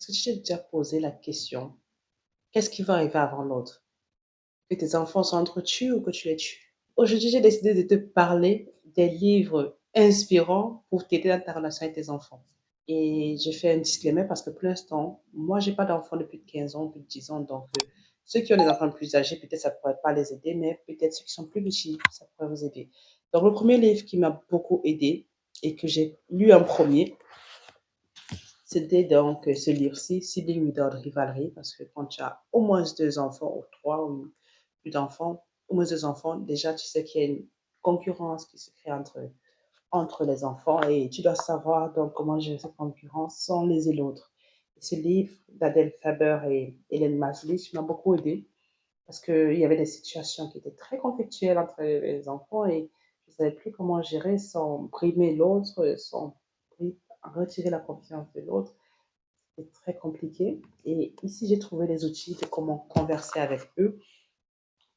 Est-ce que tu t'es déjà posé la question, qu'est-ce qui va arriver avant l'autre? Que tes enfants s'entretuent ou que tu les tues? Aujourd'hui, j'ai décidé de te parler des livres inspirants pour t'aider dans ta relation avec tes enfants. Et je fais un disclaimer parce que pour l'instant, moi, j'ai pas d'enfants depuis 15 ans, plus de 10 ans. Donc, ceux qui ont des enfants plus âgés, peut-être ça pourrait pas les aider, mais peut-être ceux qui sont plus petits, ça pourrait vous aider. Donc, le premier livre qui m'a beaucoup aidé et que j'ai lu en premier, c'était donc ce livre-ci, Sibling Without Rivalry, parce que quand tu as au moins deux enfants, ou trois, ou plus d'enfants, au moins deux enfants, déjà tu sais qu'il y a une concurrence qui se crée entre les enfants et tu dois savoir donc comment gérer cette concurrence sans léser l'autre. Et ce livre d'Adèle Faber et Hélène Maslich m'a beaucoup aidé parce qu'il y avait des situations qui étaient très conflictuelles entre les enfants et je ne savais plus comment gérer sans brimer l'autre, sans retirer la confiance de l'autre. C'est très compliqué. Et ici, j'ai trouvé les outils de comment converser avec eux,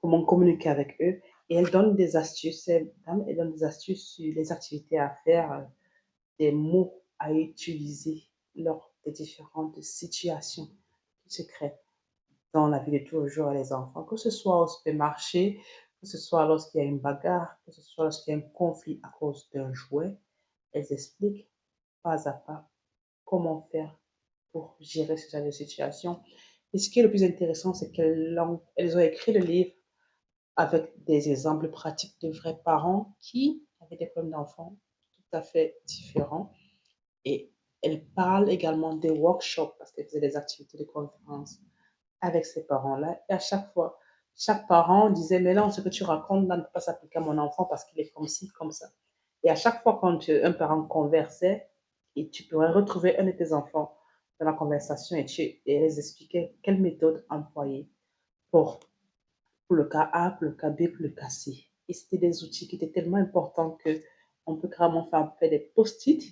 comment communiquer avec eux. Et elle donne des astuces, elle donne des astuces sur les activités à faire, des mots à utiliser lors des différentes situations qui se créent dans la vie de tous les jours à les enfants, que ce soit au supermarché, que ce soit lorsqu'il y a une bagarre, que ce soit lorsqu'il y a un conflit à cause d'un jouet. Elles expliquent pas à pas comment faire pour gérer ce genre de situation. Et ce qui est le plus intéressant, c'est qu'elles ont écrit le livre avec des exemples pratiques de vrais parents qui avaient des problèmes d'enfants tout à fait différents. Et elles parlent également des workshops parce qu'elles faisaient des activités de conférence avec ces parents-là. Et à chaque fois, chaque parent disait, mais non, ce que tu racontes là ne peut pas s'appliquer à mon enfant parce qu'il est comme ci, comme ça. Et à chaque fois, quand un parent conversait, et tu pourrais retrouver un de tes enfants dans la conversation et elles expliquaient quelle méthode employer pour, pour le cas A, pour le cas B, pour le cas C. Et c'était des outils qui étaient tellement importants que on peut carrément faire des post-it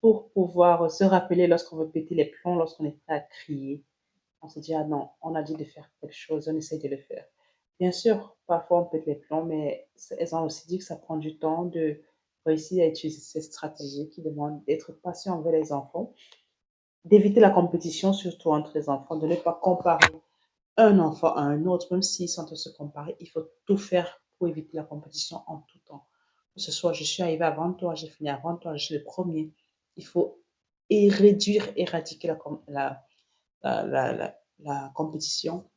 pour pouvoir se rappeler lorsqu'on veut péter les plombs, lorsqu'on est prêt à crier. On se dit, ah non, on a dit de faire quelque chose, on essaye de le faire. Bien sûr, parfois on pète les plombs, mais elles ont aussi dit que ça prend du temps de réussir à utiliser ces stratégies qui demandent d'être patient envers les enfants, d'éviter la compétition, surtout entre les enfants, de ne pas comparer un enfant à un autre, même s'ils sont en train de se comparer, il faut tout faire pour éviter la compétition en tout temps. Que ce soit, je suis arrivé avant toi, j'ai fini avant toi, je suis le premier. Il faut réduire, éradiquer la compétition.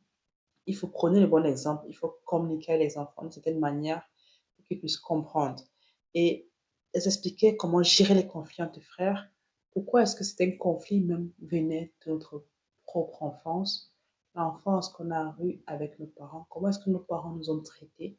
Il faut prendre le bon exemple, il faut communiquer avec les enfants d'une certaine manière pour qu'ils puissent comprendre. Et les expliquer comment gérer les conflits entre frères. Pourquoi est-ce que c'est un conflit même venait de notre propre enfance, l'enfance qu'on a eue avec nos parents, comment est-ce que nos parents nous ont traités.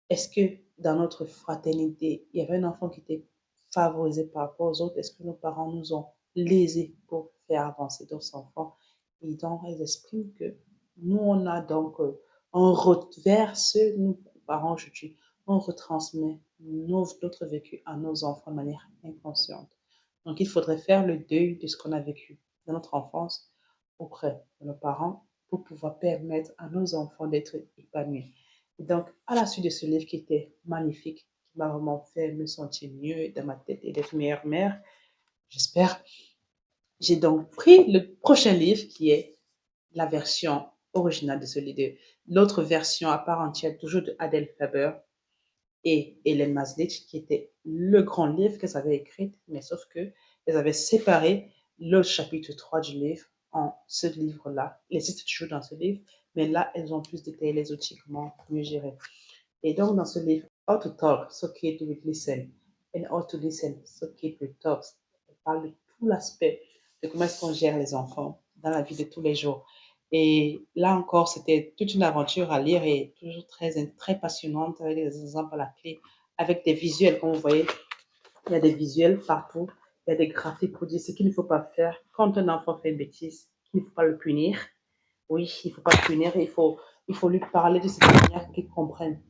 Est-ce que dans notre fraternité, il y avait un enfant qui était favorisé par rapport aux autres? Est-ce que nos parents nous ont lésés pour faire avancer d'autres enfants? Et donc, ils expriment que nous, on a donc, on reverse, nous, parents aujourd'hui, on retransmet notre vécu à nos enfants de manière inconsciente. Donc, il faudrait faire le deuil de ce qu'on a vécu dans notre enfance auprès de nos parents pour pouvoir permettre à nos enfants d'être épanouis. Et donc, à la suite de ce livre qui était magnifique, qui m'a vraiment fait me sentir mieux dans ma tête et d'être meilleure mère, j'espère, j'ai donc pris le prochain livre qui est la version originale de ce livre, l'autre version à part entière, toujours de Adèle Faber et Hélène Maslich, qui était le grand livre qu'elles avaient écrit, mais sauf que elles avaient séparé le chapitre 3 du livre en ce livre-là. Il existe toujours dans ce livre, mais là, elles ont plus détaillé les outils, comment mieux gérer. Et donc, dans ce livre, How to Talk, So Kid Will Listen, and How to Listen, So Kid Will Talk, elle parle de tout l'aspect de comment est-ce qu'on gère les enfants dans la vie de tous les jours. Et là encore, c'était toute une aventure à lire et toujours très passionnante avec des exemples à la clé, avec des visuels, comme vous voyez, il y a des visuels partout, il y a des graphiques pour dire ce qu'il ne faut pas faire quand un enfant fait une bêtise, il ne faut pas le punir. Oui, il ne faut pas le punir, il faut lui parler de cette manière qu'il comprenne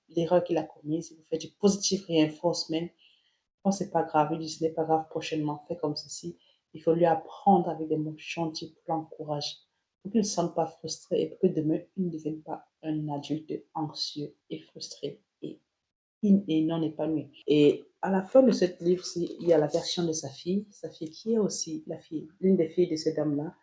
l'erreur qu'il a commise. Il vous fait du positive reinforcement. Quand c'est pas grave, il dit ce n'est pas grave prochainement, fais comme ceci. Il faut lui apprendre avec des mots gentils pour l'encourager, pour qu'il ne se sente pas frustré et pour que demain, il ne devienne pas un adulte anxieux et frustré et et non épanoui. Et à la fin de ce livre, il y a la version de sa fille qui est aussi la fille, l'une des filles de cette dame-là,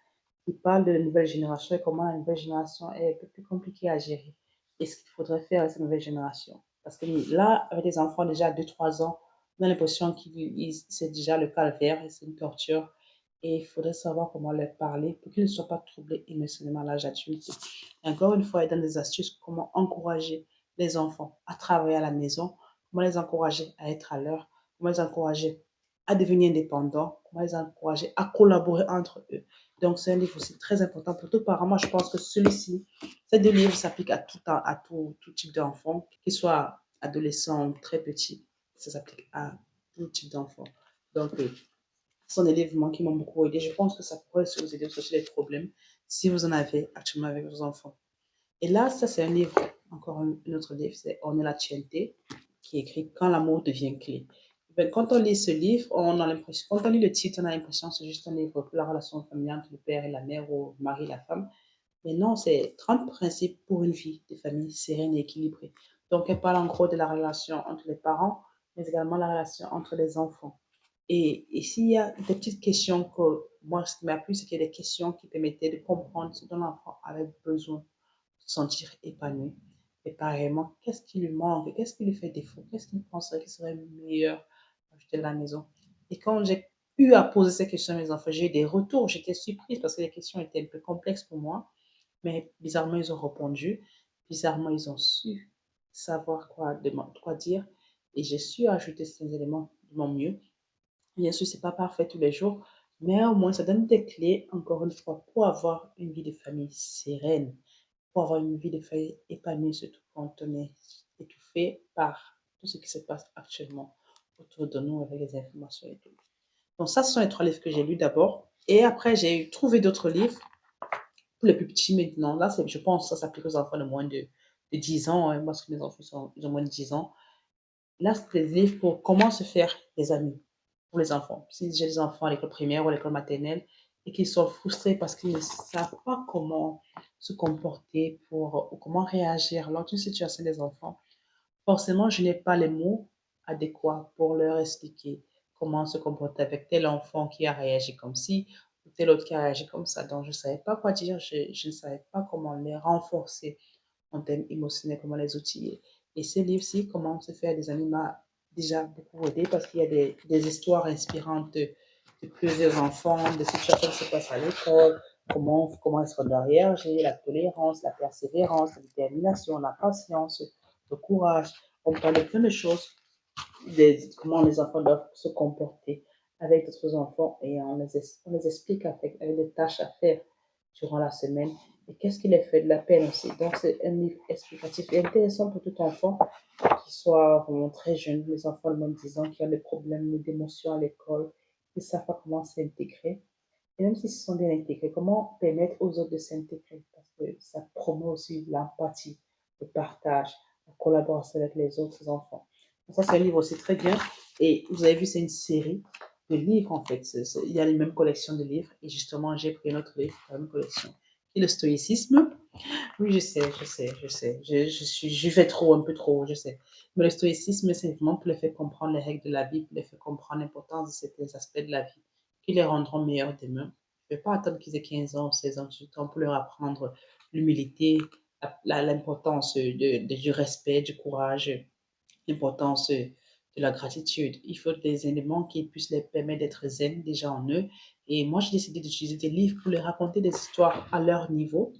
qui parle de la nouvelle génération et comment la nouvelle génération est un peu plus compliquée à gérer. Et ce qu'il faudrait faire à cette nouvelle génération. Parce que là, avec des enfants déjà à 2-3 ans, on a l'impression que c'est déjà le calvaire et c'est une torture. Et il faudrait savoir comment leur parler pour qu'ils ne soient pas troublés émotionnellement à l'âge adulte. Et encore une fois, il donne des astuces comment encourager les enfants à travailler à la maison, comment les encourager à être à l'heure, comment les encourager à devenir indépendants, comment les encourager à collaborer entre eux. Donc, c'est un livre aussi très important pour tout parent. Moi, je pense que celui-ci, ces deux livres s'appliquent à tout type d'enfant, qu'ils soient adolescents ou très petits. Ça s'applique à tout type d'enfant. Donc, ce sont des livres moi, qui m'ont beaucoup aidé. Je pense que ça pourrait aussi vous aider à sortir des problèmes si vous en avez actuellement avec vos enfants. Et là, ça, c'est un livre, encore un autre livre, c'est On est la TNT, qui est écrit Quand l'amour devient clé. Ben, quand on lit ce livre, on a l'impression, quand on lit le titre, on a l'impression que c'est juste un livre pour la relation familiale entre le père et la mère ou le mari et la femme. Mais non, c'est 30 principes pour une vie de famille sereine et équilibrée. Donc, elle parle en gros de la relation entre les parents, mais également la relation entre les enfants. Et s'il y a des petites questions que moi, ce qui m'a plu, c'est qu'il y a des questions qui permettaient de comprendre ce dont l'enfant avait besoin de se sentir épanoui. Et pareillement, qu'est-ce qui lui manque, qu'est-ce qui lui fait défaut, qu'est-ce qu'il penserait qui serait meilleur à ajouter de la maison. Et quand j'ai eu à poser ces questions à mes enfants, j'ai eu des retours, j'étais surprise parce que les questions étaient un peu complexes pour moi. Mais bizarrement, ils ont répondu. Bizarrement, ils ont su savoir quoi dire. Et j'ai su ajouter ces éléments de mon mieux. Bien sûr, c'est pas parfait tous les jours, mais au moins, ça donne des clés, encore une fois, pour avoir une vie de famille sereine, pour avoir une vie de famille épanouie, surtout quand on est étouffé par tout ce qui se passe actuellement autour de nous avec les informations et tout. Donc, ça, ce sont les 3 livres que j'ai lus d'abord. Et après, j'ai trouvé d'autres livres pour les plus petits maintenant. Là, je pense que ça s'applique aux enfants de moins de 10 ans. Moi, parce que mes enfants ils ont moins de 10 ans. Là, c'est des livres pour comment se faire des amis pour les enfants. Si j'ai des enfants à l'école primaire ou à l'école maternelle et qu'ils sont frustrés parce qu'ils ne savent pas comment se comporter ou comment réagir lors d'une situation des enfants, forcément, je n'ai pas les mots adéquats pour leur expliquer comment se comporter avec tel enfant qui a réagi comme ci ou tel autre qui a réagi comme ça. Donc, je ne savais pas quoi dire, je ne savais pas comment les renforcer en termes émotionnels, comment les outiller. Et ce livre-ci, Comment se faire des amis, m'a déjà beaucoup aidé parce qu'il y a des histoires inspirantes de plusieurs enfants, de situations qui se passent à l'école, comment est-ce qu'on doit réagir, la tolérance, la persévérance, la détermination, la patience, le courage. On parle de plein de choses, comment les enfants doivent se comporter avec d'autres enfants et on les explique avec des tâches à faire durant la semaine et qu'est-ce qui les fait de la peine aussi. Donc, c'est un livre explicatif et intéressant pour tout enfant qui soit vraiment très jeune, les enfants de moins de 10 ans qui ont des problèmes d'émotion à l'école, qui ne savent pas comment s'intégrer. Et même s'ils se sont bien intégrés, comment permettre aux autres de s'intégrer parce que ça promeut aussi l'empathie, le partage, la collaboration avec les autres enfants. Donc ça, c'est un livre aussi très bien. Et vous avez vu, c'est une série de livres en fait. Il y a les mêmes collections de livres. Et justement, j'ai pris un autre livre, la même collection, qui est le stoïcisme. Oui, je sais. Je fais trop, un peu trop, je sais. Mais le stoïcisme, c'est vraiment pour les faire comprendre les règles de la vie, pour les faire comprendre l'importance de certains aspects de la vie qui les rendront meilleurs demain. Je ne vais pas attendre qu'ils aient 15 ans, 16 ans, 18 ans pour leur apprendre l'humilité, l'importance du respect, du courage, l'importance de la gratitude. Il faut des éléments qui puissent les permettre d'être zen déjà en eux. Et moi, j'ai décidé d'utiliser des livres pour leur raconter des histoires à leur niveau.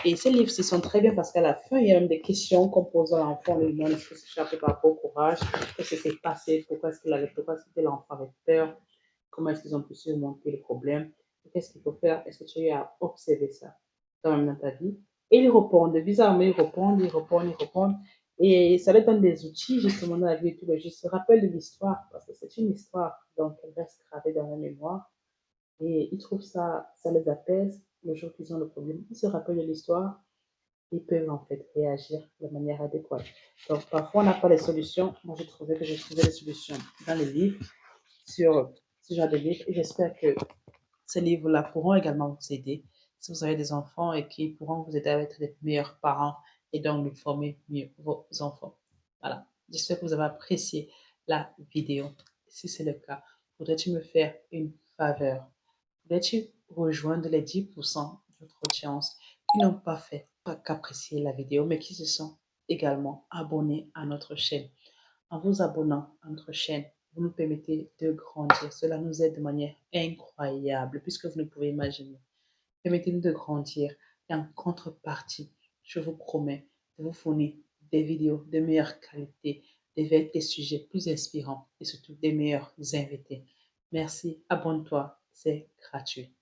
Et ces livres, ils sont très bien parce qu'à la fin, il y a même des questions qu'on pose à l'enfant, lui demande est-ce que c'est chapeau par rapport au courage, qu'est-ce qui s'est passé, pourquoi est-ce que l'enfant avait peur, comment est-ce qu'ils ont pu surmonter le problème, qu'est-ce qu'il faut faire, est-ce que tu as observé ça dans ta vie. Et ils répondent, bizarrement, ils répondent. Et ça leur donne des outils justement dans la vie de tous les jours. Ils se rappellent de l'histoire parce que c'est une histoire, donc elle reste gravée dans la mémoire. Et ils trouvent ça, ça les apaise le jour qu'ils ont le problème. Ils se rappellent de l'histoire, ils peuvent en fait réagir de manière adéquate. Donc parfois on n'a pas les solutions. Moi j'ai trouvé que j'ai trouvé les solutions dans les livres sur ce genre de livres et j'espère que ces livres-là pourront également vous aider si vous avez des enfants et qui pourront vous aider à être des meilleurs parents et donc de former mieux vos enfants. Voilà. J'espère que vous avez apprécié la vidéo. Si c'est le cas, voudrais-tu me faire une faveur? Voudrais-tu rejoindre les 10% de notre audience qui n'ont pas fait pas qu'apprécier la vidéo, mais qui se sont également abonnés à notre chaîne? En vous abonnant à notre chaîne, vous nous permettez de grandir. Cela nous aide de manière incroyable, puisque vous ne pouvez imaginer. Permettez-nous de grandir et en contrepartie, je vous promets de vous fournir des vidéos de meilleure qualité, des sujets plus inspirants et surtout des meilleurs invités. Merci, abonne-toi, c'est gratuit.